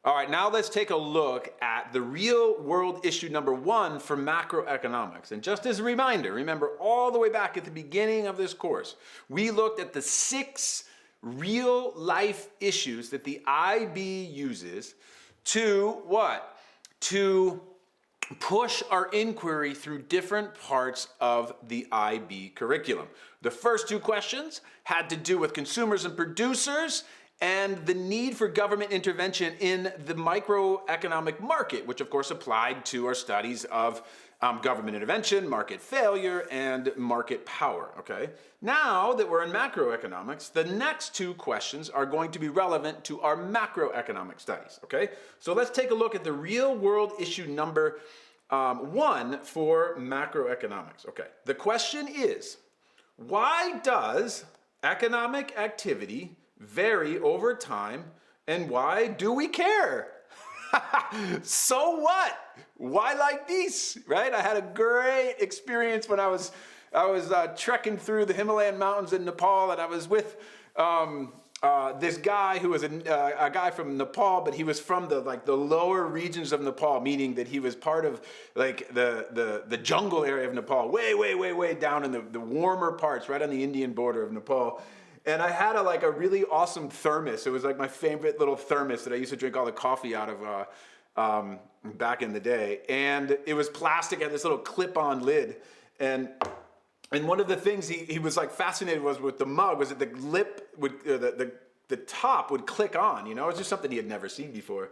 All right, now let's take a look at the real world issue number 1 for macroeconomics. And just as a reminder, remember all the way back at the beginning of this course, we looked at the 6 real life issues that the IB uses to what? To push our inquiry through different parts of the IB curriculum. The first 2 questions had to do with consumers and producers and the need for government intervention in the microeconomic market, which of course applied to our studies of government intervention, market failure, and market power, okay? Now that we're in macroeconomics, the next 2 questions are going to be relevant to our macroeconomic studies, okay? So let's take a look at the real world issue number 1 for macroeconomics, okay? The question is, why does economic activity vary over time, and why do we care? So what? Why like these, right? I had a great experience when I was trekking through the Himalayan mountains in Nepal, and I was with this guy who was a guy from Nepal, but he was from the lower regions of Nepal, meaning that he was part of like the jungle area of Nepal, way down in the warmer parts, right on the Indian border of Nepal. And I had a really awesome thermos. It was like my favorite little thermos that I used to drink all the coffee out of back in the day. And it was plastic, had this little clip-on lid. And one of the things he was like fascinated with the mug was that the lip would, the top would click on, you know? It was just something he had never seen before.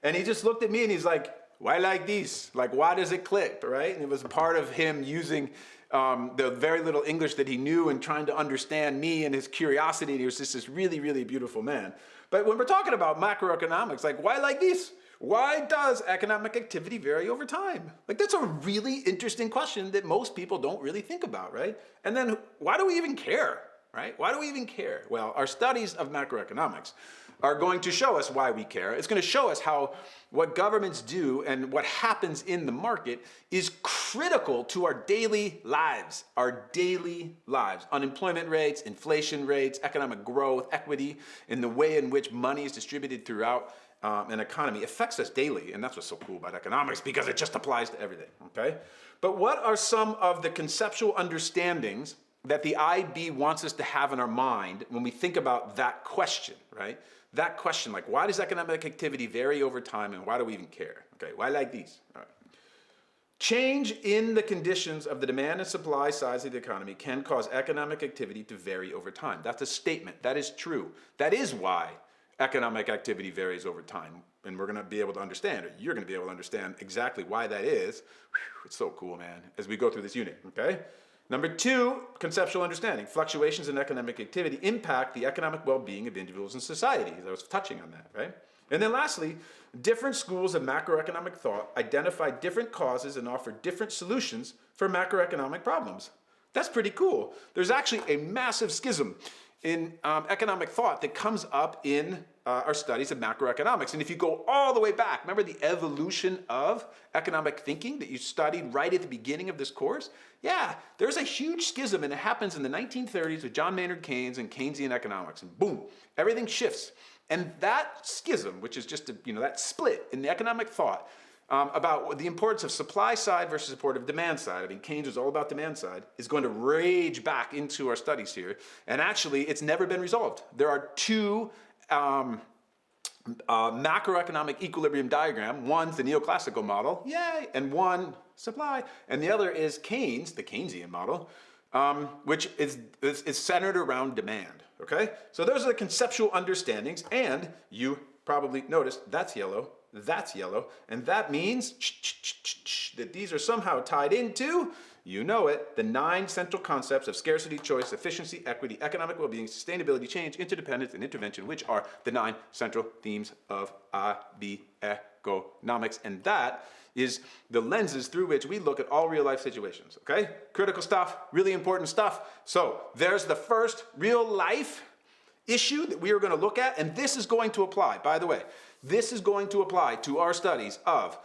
And he just looked at me and he's like, why like these? Like, why does it click, right? And it was part of him using the very little English that he knew and trying to understand me and his curiosity. And he was just this really, really beautiful man. But when we're talking about macroeconomics, like, why like these? Why does economic activity vary over time? Like, that's a really interesting question that most people don't really think about, right? And then why do we even care, right? Why do we even care? Well, our studies of macroeconomics are going to show us why we care. It's going to show us how what governments do and what happens in the market is critical to our daily lives. Unemployment rates, inflation rates, economic growth, equity, and the way in which money is distributed throughout an economy affects us daily. And that's what's so cool about economics, because it just applies to everything, okay? But what are some of the conceptual understandings that the IB wants us to have in our mind when we think about that question, right? That question, like, why does economic activity vary over time and why do we even care? Okay, why like these? All right. Change in the conditions of the demand and supply sides of the economy can cause economic activity to vary over time. That's a statement. That is true. That is why economic activity varies over time. And we're going to be able to understand, or you're going to be able to understand exactly why that is. Whew, it's so cool, man, as we go through this unit, okay? Number 2, conceptual understanding. Fluctuations in economic activity impact the economic well-being of individuals and societies. I was touching on that, right? And then lastly, different schools of macroeconomic thought identify different causes and offer different solutions for macroeconomic problems. That's pretty cool. There's actually a massive schism in economic thought that comes up in our studies of macroeconomics. And if you go all the way back, remember the evolution of economic thinking that you studied right at the beginning of this course? Yeah, there's a huge schism, and it happens in the 1930s with John Maynard Keynes and Keynesian economics, and boom, everything shifts. And that schism, which is just that split in the economic thought about the importance of supply side versus support of demand side. I mean, Keynes was all about demand side, is going to rage back into our studies here. And actually, it's never been resolved. There are 2 macroeconomic equilibrium diagram. One's the neoclassical model, yay, and one supply. And the other is Keynes, the Keynesian model, which is centered around demand, okay? So those are the conceptual understandings, and you probably noticed that's yellow, and that means that these are somehow tied into, you know it, the 9 central concepts of scarcity, choice, efficiency, equity, economic well-being, sustainability, change, interdependence, and intervention, which are the 9 central themes of IB economics. And that is the lenses through which we look at all real-life situations, okay? Critical stuff, really important stuff. So there's the first real-life issue that we are going to look at, and this is going to apply, by the way, this is going to apply to our studies of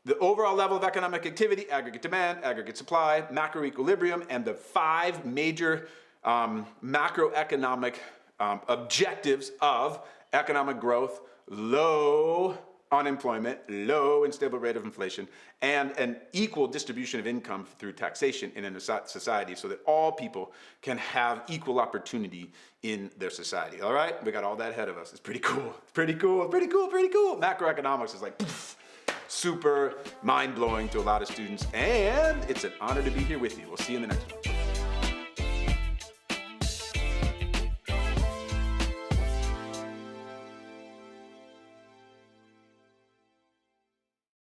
the overall level of economic activity, aggregate demand, aggregate supply, macroequilibrium, and the 5 major macroeconomic objectives of economic growth, low unemployment, low and stable rate of inflation, and an equal distribution of income through taxation in a society so that all people can have equal opportunity in their society. All right? We got all that ahead of us. It's pretty cool. It's pretty cool. Pretty cool. Pretty cool. Macroeconomics is like super mind-blowing to a lot of students, and it's an honor to be here with you. We'll see you in the next one.